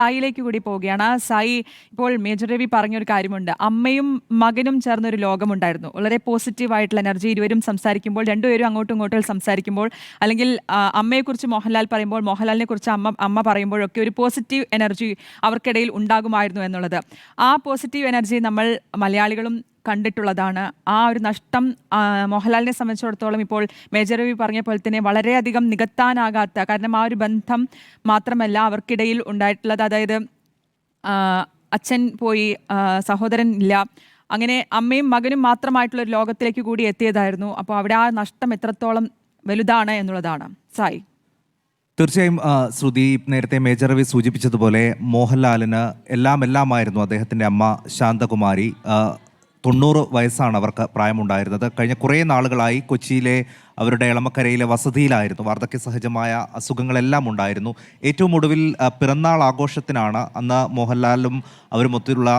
സായിലേക്ക് കൂടി പോവുകയാണ്. സായി, ഇപ്പോൾ മേജർ രവി പറഞ്ഞൊരു കാര്യമുണ്ട്. അമ്മയും മകനും ചേർന്നൊരു ലോകമുണ്ടായിരുന്നു. വളരെ പോസിറ്റീവായിട്ടുള്ള എനർജി. ഇരുവരും സംസാരിക്കുമ്പോൾ, രണ്ടുപേരും അങ്ങോട്ടും ഇങ്ങോട്ടും സംസാരിക്കുമ്പോൾ, അല്ലെങ്കിൽ അമ്മയെക്കുറിച്ച് മോഹൻലാൽ പറയുമ്പോൾ, മോഹൻലാലിനെ കുറിച്ച് അമ്മ പറയുമ്പോഴൊക്കെ ഒരു പോസിറ്റീവ് എനർജി അവർക്കിടയിൽ ഉണ്ടാകുമായിരുന്നു എന്നുള്ളത്. ആ പോസിറ്റീവ് എനർജി നമ്മൾ മലയാളികളും കണ്ടിട്ടുള്ളതാണ്. ആ ഒരു നഷ്ടം മോഹൻലാലിനെ സംബന്ധിച്ചിടത്തോളം ഇപ്പോൾ മേജർ രവി പറഞ്ഞ പോലെ തന്നെ വളരെയധികം നികത്താനാകാത്ത, കാരണം ആ ഒരു ബന്ധം മാത്രമല്ല അവർക്കിടയിൽ ഉണ്ടായിട്ടുള്ളത്. അതായത് അച്ഛൻ പോയി, സഹോദരൻ ഇല്ല, അങ്ങനെ അമ്മയും മകനും മാത്രമായിട്ടുള്ള ഒരു ലോകത്തിലേക്ക് കൂടി എത്തിയതായിരുന്നു. അപ്പോൾ അവിടെ ആ നഷ്ടം എത്രത്തോളം വലുതാണ് എന്നുള്ളതാണ്. സായി. തീർച്ചയായും ശ്രുതി, നേരത്തെ മേജർ രവി സൂചിപ്പിച്ചതുപോലെ മോഹൻലാലിന് എല്ലാമായിരുന്നു അദ്ദേഹത്തിൻ്റെ അമ്മ ശാന്തകുമാരി. 90 വയസ്സാണ് അവർക്ക് പ്രായമുണ്ടായിരുന്നത്. കഴിഞ്ഞ കുറേ നാളുകളായി കൊച്ചിയിലെ അവരുടെ എളമക്കരയിലെ വസതിയിലായിരുന്നു. വാർദ്ധക്യ സഹജമായ അസുഖങ്ങളെല്ലാം ഉണ്ടായിരുന്നു. ഏറ്റവും ഒടുവിൽ പിറന്നാൾ ആഘോഷത്തിനാണ് അന്ന് മോഹൻലാലും അവരുമൊത്തുള്ള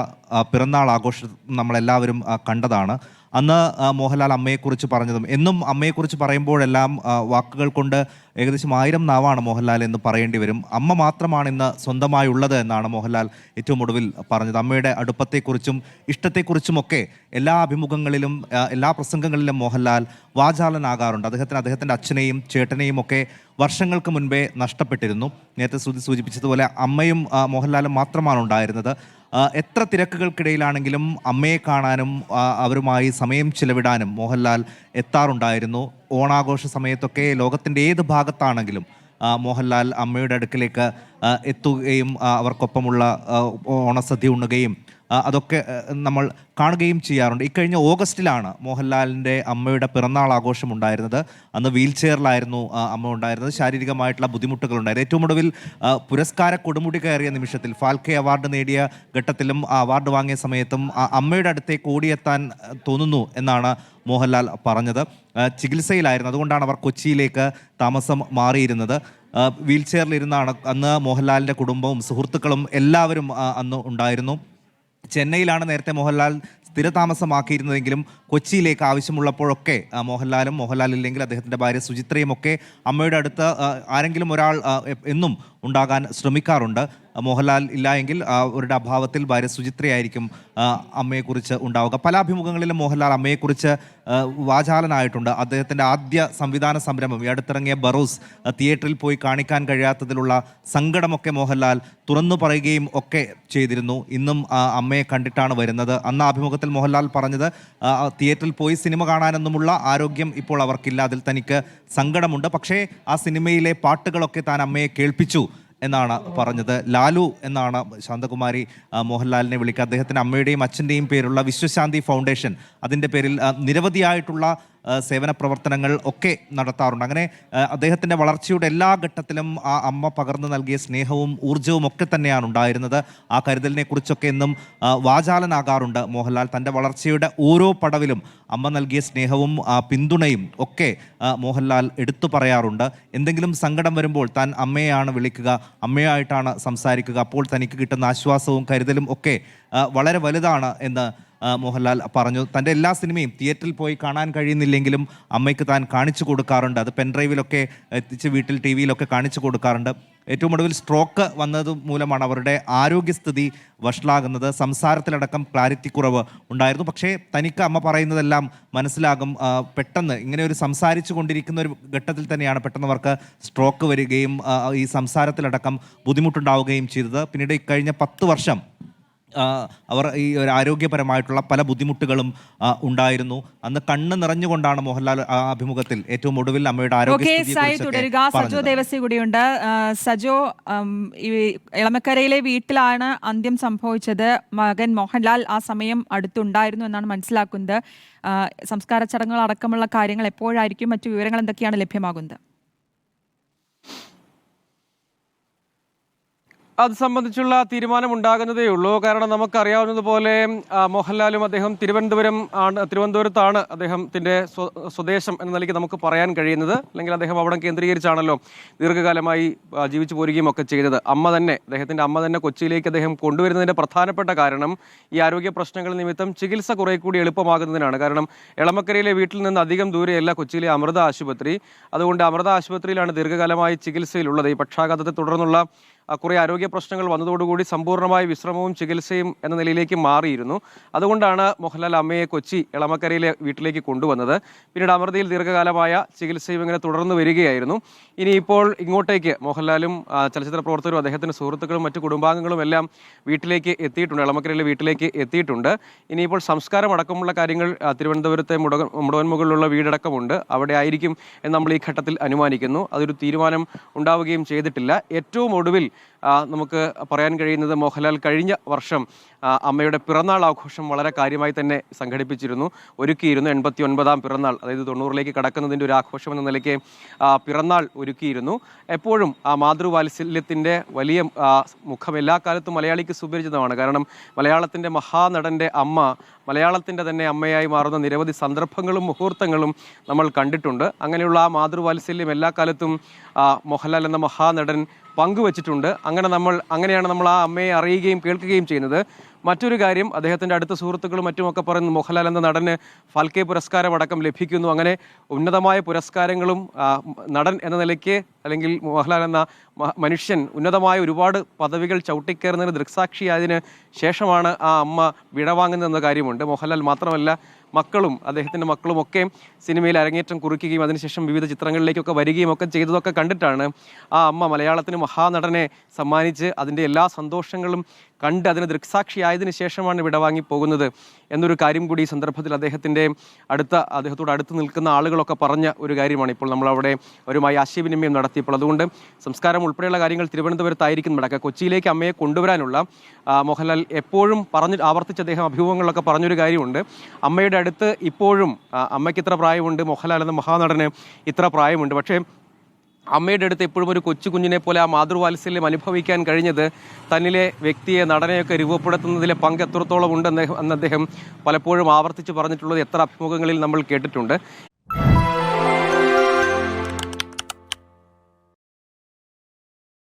പിറന്നാൾ ആഘോഷം നമ്മളെല്ലാവരും കണ്ടതാണ്. അന്ന് മോഹൻലാൽ അമ്മയെക്കുറിച്ച് പറഞ്ഞതും, എന്നും അമ്മയെക്കുറിച്ച് പറയുമ്പോഴെല്ലാം വാക്കുകൾ കൊണ്ട് ഏകദേശം 1000 നാവാണ് മോഹൻലാൽ എന്ന് പറയേണ്ടി വരും. അമ്മ മാത്രമാണ് ഇന്ന് സ്വന്തമായുള്ളത് എന്നാണ് മോഹൻലാൽ ഏറ്റവും ഒടുവിൽ പറഞ്ഞത്. അമ്മയുടെ അടുപ്പത്തെക്കുറിച്ചും ഇഷ്ടത്തെക്കുറിച്ചുമൊക്കെ എല്ലാ അഭിമുഖങ്ങളിലും എല്ലാ പ്രസംഗങ്ങളിലും മോഹൻലാൽ വാചാലനാകാറുണ്ട്. അദ്ദേഹത്തിൻ്റെ അച്ഛനെയും ചേട്ടനെയും ഒക്കെ വർഷങ്ങൾക്ക് മുൻപേ നഷ്ടപ്പെട്ടിരുന്നു. നേരത്തെ സൂചിപ്പിച്ചതുപോലെ അമ്മയും മോഹൻലാലും മാത്രമാണ് ഉണ്ടായിരുന്നത്. എത്ര തിരക്കുകൾക്കിടയിലാണെങ്കിലും അമ്മയെ കാണാനും അവരുമായി സമയം ചിലവിടാനും മോഹൻലാൽ എത്താറുണ്ടായിരുന്നു. ഓണാഘോഷ സമയത്തൊക്കെ ലോകത്തിൻ്റെ ഏത് ഭാഗത്താണെങ്കിലും മോഹൻലാൽ അമ്മയുടെ അടുക്കിലേക്ക് എത്തുകയും അവർക്കൊപ്പമുള്ള ഓണസദ്യ ഉണ്ണുകയും അതൊക്കെ നമ്മൾ കാണുകയും ചെയ്യാറുണ്ട്. ഇക്കഴിഞ്ഞ ഓഗസ്റ്റിലാണ് മോഹൻലാലിൻ്റെ അമ്മയുടെ പിറന്നാൾ ആഘോഷം ഉണ്ടായിരുന്നത്. അന്ന് വീൽ ചെയറിലായിരുന്നു അമ്മ ഉണ്ടായിരുന്നത്. ശാരീരികമായിട്ടുള്ള ബുദ്ധിമുട്ടുകളുണ്ടായിരുന്നു. ഏറ്റവും ഒടുവിൽ പുരസ്കാര കൊടുമുടി കയറിയ നിമിഷത്തിൽ, ഫാൽക്കെ അവാർഡ് നേടിയ ഘട്ടത്തിലും അവാർഡ് വാങ്ങിയ സമയത്തും അമ്മയുടെ അടുത്തേക്ക് ഓടിയെത്താൻ തോന്നുന്നു എന്നാണ് മോഹൻലാൽ പറഞ്ഞത്. ചികിത്സയിലായിരുന്നു, അതുകൊണ്ടാണ് അവർ കൊച്ചിയിലേക്ക് താമസം മാറിയിരുന്നത്. വീൽ ചെയറിലിരുന്നാണ് അന്ന് മോഹൻലാലിൻ്റെ കുടുംബവും സുഹൃത്തുക്കളും എല്ലാവരും അന്ന് ഉണ്ടായിരുന്നു. ചെന്നൈയിലാണ് നേരത്തെ മോഹൻലാൽ സ്ഥിരതാമസമാക്കിയിരുന്നതെങ്കിലും കൊച്ചിയിലേക്ക് ആവശ്യമുള്ളപ്പോഴൊക്കെ മോഹൻലാലില്ലെങ്കിൽ അദ്ദേഹത്തിൻ്റെ ഭാര്യ സുചിത്രയും ഒക്കെ അമ്മയുടെ അടുത്ത് ആരെങ്കിലും ഒരാൾ എന്നും ഉണ്ടാകാൻ ശ്രമിക്കാറുണ്ട്. മോഹൻലാൽ ഇല്ല എങ്കിൽ അവരുടെ അഭാവത്തിൽ ഭാര്യ സുചിത്രയായിരിക്കും അമ്മയെക്കുറിച്ച് ഉണ്ടാവുക. പല അഭിമുഖങ്ങളിലും മോഹൻലാൽ അമ്മയെക്കുറിച്ച് വാചാലനായിട്ടുണ്ട്. അദ്ദേഹത്തിൻ്റെ ആദ്യ സംവിധാന സംരംഭം, ഈ അടുത്തിറങ്ങിയ ബറോസ്, തിയേറ്ററിൽ പോയി കാണിക്കാൻ കഴിയാത്തതിലുള്ള സങ്കടമൊക്കെ മോഹൻലാൽ തുറന്നു പറയുകയും ഒക്കെ ചെയ്തിരുന്നു. ഇന്നും അമ്മയെ കണ്ടിട്ടാണ് വരുന്നത്. അന്ന് അഭിമുഖത്തിൽ മോഹൻലാൽ പറഞ്ഞത്, തിയേറ്ററിൽ പോയി സിനിമ കാണാനൊന്നുമുള്ള ആരോഗ്യം ഇപ്പോൾ അവർക്കില്ല, അതിൽ തനിക്ക് സങ്കടമുണ്ട്, പക്ഷേ ആ സിനിമയിലെ പാട്ടുകളൊക്കെ താൻ അമ്മയെ കേൾപ്പിച്ചു എന്നാണ് പറഞ്ഞത്. ലാലു എന്നാണ് ശാന്തകുമാരി മോഹൻലാലിനെ വിളിക്കുക. അദ്ദേഹത്തിൻ്റെ അമ്മയുടെയും അച്ഛൻ്റെയും പേരുള്ള വിശ്വശാന്തി ഫൗണ്ടേഷൻ, അതിൻ്റെ പേരിൽ നിരവധിയായിട്ടുള്ള സേവന പ്രവർത്തനങ്ങൾ ഒക്കെ നടത്താറുണ്ട്. അങ്ങനെ അദ്ദേഹത്തിൻ്റെ വളർച്ചയുടെ എല്ലാ ഘട്ടത്തിലും ആ അമ്മ പകർന്നു നൽകിയ സ്നേഹവും ഊർജ്ജവും ഒക്കെ തന്നെയാണ് ഉണ്ടായിരുന്നത്. ആ കരുതലിനെ കുറിച്ചൊക്കെ എന്നും വാചാലനാകാറുണ്ട് മോഹൻലാൽ. തൻ്റെ വളർച്ചയുടെ ഓരോ പടവിലും അമ്മ നൽകിയ സ്നേഹവും പിന്തുണയും ഒക്കെ മോഹൻലാൽ എടുത്തു പറയാറുണ്ട്. എന്തെങ്കിലും സങ്കടം വരുമ്പോൾ താൻ അമ്മയെയാണ് വിളിക്കുക, അമ്മയായിട്ടാണ് സംസാരിക്കുക. അപ്പോൾ തനിക്ക് കിട്ടുന്ന ആശ്വാസവും കരുതലും ഒക്കെ വളരെ വലുതാണ് എന്ന് മോഹൻലാൽ പറഞ്ഞു. തൻ്റെ എല്ലാ സിനിമയും തിയേറ്ററിൽ പോയി കാണാൻ കഴിയുന്നില്ലെങ്കിലും അമ്മയ്ക്ക് താൻ കാണിച്ചു കൊടുക്കാറുണ്ട്. അത് പെൻഡ്രൈവിലൊക്കെ എത്തിച്ച് വീട്ടിൽ ടി വിയിലൊക്കെ കാണിച്ചു കൊടുക്കാറുണ്ട്. ഏറ്റവും ഒടുവിൽ സ്ട്രോക്ക് വന്നത് മൂലമാണ് അവരുടെ ആരോഗ്യസ്ഥിതി വഷളാകുന്നത്. സംസാരത്തിലടക്കം ക്ലാരിറ്റി കുറവ് ഉണ്ടായിരുന്നു. പക്ഷേ തനിക്ക് അമ്മ പറയുന്നതെല്ലാം മനസ്സിലാകും. പെട്ടെന്ന് ഇങ്ങനെ ഒരു സംസാരിച്ചു കൊണ്ടിരിക്കുന്ന ഒരു ഘട്ടത്തിൽ തന്നെയാണ് പെട്ടെന്ന് അവർക്ക് സ്ട്രോക്ക് വരികയും ഈ സംസാരത്തിലടക്കം ബുദ്ധിമുട്ടുണ്ടാവുകയും ചെയ്തത്. പിന്നീട് കഴിഞ്ഞ 10 വർഷം അവർ ഈ ഒരു ആരോഗ്യപരമായിട്ടുള്ള പല ബുദ്ധിമുട്ടുകളും ഉണ്ടായിരുന്നു. അന്ന് കണ്ണ് നിറഞ്ഞുകൊണ്ടാണ് മോഹൻലാൽ അഭിമുഖത്തിൽ ഏറ്റവും ഒടുവിൽ അമ്മയുടെ തുടരുക. സജോ ദേവസി കൂടിയുണ്ട്. സജോ, ഈ എളമക്കരയിലെ വീട്ടിലാണ് അന്ത്യം സംഭവിച്ചത്. മകൻ മോഹൻലാൽ ആ സമയം അടുത്തുണ്ടായിരുന്നു എന്നാണ് മനസ്സിലാക്കുന്നത്. സംസ്കാര ചടങ്ങുകൾ അടക്കമുള്ള കാര്യങ്ങൾ എപ്പോഴായിരിക്കും, മറ്റു വിവരങ്ങൾ എന്തൊക്കെയാണ് ലഭ്യമാകുന്നത്? അത് സംബന്ധിച്ചുള്ള തീരുമാനം ഉണ്ടാകുന്നതേ ഉള്ളൂ. കാരണം നമുക്കറിയാവുന്നതുപോലെ മോഹൻലാലും അദ്ദേഹം തിരുവനന്തപുരത്താണ് അദ്ദേഹത്തിൻ്റെ സ്വദേശം എന്ന നിലയ്ക്ക് നമുക്ക് പറയാൻ കഴിയുന്നത്. അല്ലെങ്കിൽ അദ്ദേഹം അവിടെ കേന്ദ്രീകരിച്ചാണല്ലോ ദീർഘകാലമായി ജീവിച്ചു പോരുകയും ഒക്കെ ചെയ്തത്. അദ്ദേഹത്തിൻ്റെ അമ്മ തന്നെ കൊച്ചിയിലേക്ക് അദ്ദേഹം കൊണ്ടുവരുന്നതിൻ്റെ പ്രധാനപ്പെട്ട കാരണം ഈ ആരോഗ്യ പ്രശ്നങ്ങൾ നിമിത്തം ചികിത്സ കുറെ കൂടി എളുപ്പമാകുന്നതിനാണ്. കാരണം എളമക്കരയിലെ വീട്ടിൽ നിന്ന് അധികം ദൂരെയല്ല കൊച്ചിയിലെ അമൃത ആശുപത്രി. അതുകൊണ്ട് അമൃത ആശുപത്രിയിലാണ് ദീർഘകാലമായി ചികിത്സയിലുള്ളത്. ഈ പക്ഷാഘാതത്തെ തുടർന്നുള്ള കുറേ ആരോഗ്യ പ്രശ്നങ്ങൾ വന്നതോടുകൂടി സമ്പൂർണ്ണമായ വിശ്രമവും ചികിത്സയും എന്ന നിലയിലേക്ക് മാറിയിരുന്നു. അതുകൊണ്ടാണ് മോഹൻലാൽ അമ്മയെ കൊച്ചി എളമക്കരയിലെ വീട്ടിലേക്ക് കൊണ്ടുവന്നത്. പിന്നീട് അമൃതയിൽ ദീർഘകാലമായ ചികിത്സയും ഇങ്ങനെ തുടർന്ന് വരികയായിരുന്നു. ഇനിയിപ്പോൾ ഇങ്ങോട്ടേക്ക് മോഹൻലാലും ചലച്ചിത്ര പ്രവർത്തകരും അദ്ദേഹത്തിൻ്റെ സുഹൃത്തുക്കളും മറ്റു കുടുംബാംഗങ്ങളും എല്ലാം വീട്ടിലേക്ക് എത്തിയിട്ടുണ്ട്, എളമക്കരയിലെ വീട്ടിലേക്ക് എത്തിയിട്ടുണ്ട്. ഇനിയിപ്പോൾ സംസ്കാരം അടക്കമുള്ള കാര്യങ്ങൾ തിരുവനന്തപുരത്തെ മുടവൻമുകളിലുള്ള വീടടക്കമുണ്ട്, അവിടെ ആയിരിക്കും എന്ന് നമ്മൾ ഈ ഘട്ടത്തിൽ അനുമാനിക്കുന്നു. അതൊരു തീരുമാനം ഉണ്ടാവുകയും ചെയ്തിട്ടില്ല. ഏറ്റവും ഒടുവിൽ നമുക്ക് പറയാൻ കഴിയുന്നത് മോഹൻലാൽ കഴിഞ്ഞ വർഷം അമ്മയുടെ പിറന്നാൾ ആഘോഷം വളരെ കാര്യമായി തന്നെ സംഘടിപ്പിച്ചിരുന്നു, ഒരുക്കിയിരുന്നു. 89ാം പിറന്നാൾ, അതായത് 90ലേക്ക് കടക്കുന്നതിൻ്റെ ഒരു ആഘോഷം എന്ന നിലയ്ക്ക് പിറന്നാൾ ഒരുക്കിയിരുന്നു. എപ്പോഴും ആ മാതൃവാത്സല്യത്തിൻ്റെ വലിയ മുഖം എല്ലാ കാലത്തും മലയാളിക്ക് സുപരിചിതമാണ്. കാരണം മലയാളത്തിൻ്റെ മഹാനടൻ്റെ അമ്മ മലയാളത്തിൻ്റെ തന്നെ അമ്മയായി മാറുന്ന നിരവധി സന്ദർഭങ്ങളും മുഹൂർത്തങ്ങളും നമ്മൾ കണ്ടിട്ടുണ്ട്. അങ്ങനെയുള്ള ആ മാതൃവാത്സല്യം എല്ലാ കാലത്തും മോഹൻലാൽ എന്ന മഹാനടൻ പങ്കുവച്ചിട്ടുണ്ട്. അങ്ങനെയാണ് നമ്മൾ ആ അമ്മയെ അറിയുകയും കേൾക്കുകയും ചെയ്യുന്നത്. മറ്റൊരു കാര്യം, അദ്ദേഹത്തിൻ്റെ അടുത്ത സുഹൃത്തുക്കളും മറ്റുമൊക്കെ പറയുന്നു മോഹൻലാൽ എന്ന നടന് ഫാൽക്കെ പുരസ്കാരം അടക്കം ലഭിക്കുന്നു. അങ്ങനെ ഉന്നതമായ പുരസ്കാരങ്ങളും നടൻ എന്ന നിലയ്ക്ക് അല്ലെങ്കിൽ മോഹൻലാൽ എന്ന മനുഷ്യൻ ഉന്നതമായ ഒരുപാട് പദവികൾ ചവിട്ടിക്കയറുന്നതിന് ദൃക്സാക്ഷിയായതിന് ശേഷമാണ് ആ അമ്മ വിടവാങ്ങുന്നതെന്ന കാര്യമുണ്ട്. മോഹൻലാൽ മാത്രമല്ല, മക്കളും അദ്ദേഹത്തിൻ്റെ മക്കളുമൊക്കെ സിനിമയിൽ അരങ്ങേറ്റം കുറിക്കുകയും അതിനുശേഷം വിവിധ ചിത്രങ്ങളിലേക്കൊക്കെ വരികയും ഒക്കെ ചെയ്തതൊക്കെ കണ്ടിട്ടാണ് ആ അമ്മ മലയാളത്തിന് മഹാനടനെ സമ്മാനിച്ച് അതിൻ്റെ എല്ലാ സന്തോഷങ്ങളും കണ്ട് അതിന് ദൃക്സാക്ഷിയായതിനു ശേഷമാണ് വിടവാങ്ങി പോകുന്നത് എന്നൊരു കാര്യം കൂടി ഈ സന്ദർഭത്തിൽ അദ്ദേഹത്തോട് അടുത്ത് നിൽക്കുന്ന ആളുകളൊക്കെ പറഞ്ഞ ഒരു കാര്യമാണ്. ഇപ്പോൾ നമ്മളവിടെ അവരുമായി ആശയവിനിമയം നടത്തിയപ്പോൾ അതുകൊണ്ട് സംസ്കാരം ഉൾപ്പെടെയുള്ള കാര്യങ്ങൾ തിരുവനന്തപുരത്തായിരിക്കും നടക്കുക. കൊച്ചിയിലേക്ക് അമ്മയെ കൊണ്ടുവരാനുള്ള മോഹൻലാൽ എപ്പോഴും ആവർത്തിച്ച് അദ്ദേഹം അഭിമുഖങ്ങളിലൊക്കെ പറഞ്ഞൊരു കാര്യമുണ്ട്. അമ്മയുടെ അടുത്ത് ഇപ്പോഴും അമ്മയ്ക്ക് ഇത്ര പ്രായമുണ്ട്, മോഹൻലാൽ എന്ന മഹാനടന് ഇത്ര പ്രായമുണ്ട്, പക്ഷേ അമ്മയുടെ അടുത്ത് എപ്പോഴും ഒരു കൊച്ചു കുഞ്ഞിനെ പോലെ ആ മാതൃവാത്സല്യം അനുഭവിക്കാൻ കഴിഞ്ഞത് തന്നിലെ വ്യക്തിയെ, നടനെയൊക്കെ രൂപപ്പെടുത്തുന്നതിലെ പങ്ക് എത്രത്തോളം ഉണ്ടെന്ന് അദ്ദേഹം പലപ്പോഴും ആവർത്തിച്ച് പറഞ്ഞിട്ടുള്ളത് എത്ര അഭിമുഖങ്ങളിൽ നമ്മൾ കേട്ടിട്ടുണ്ട്.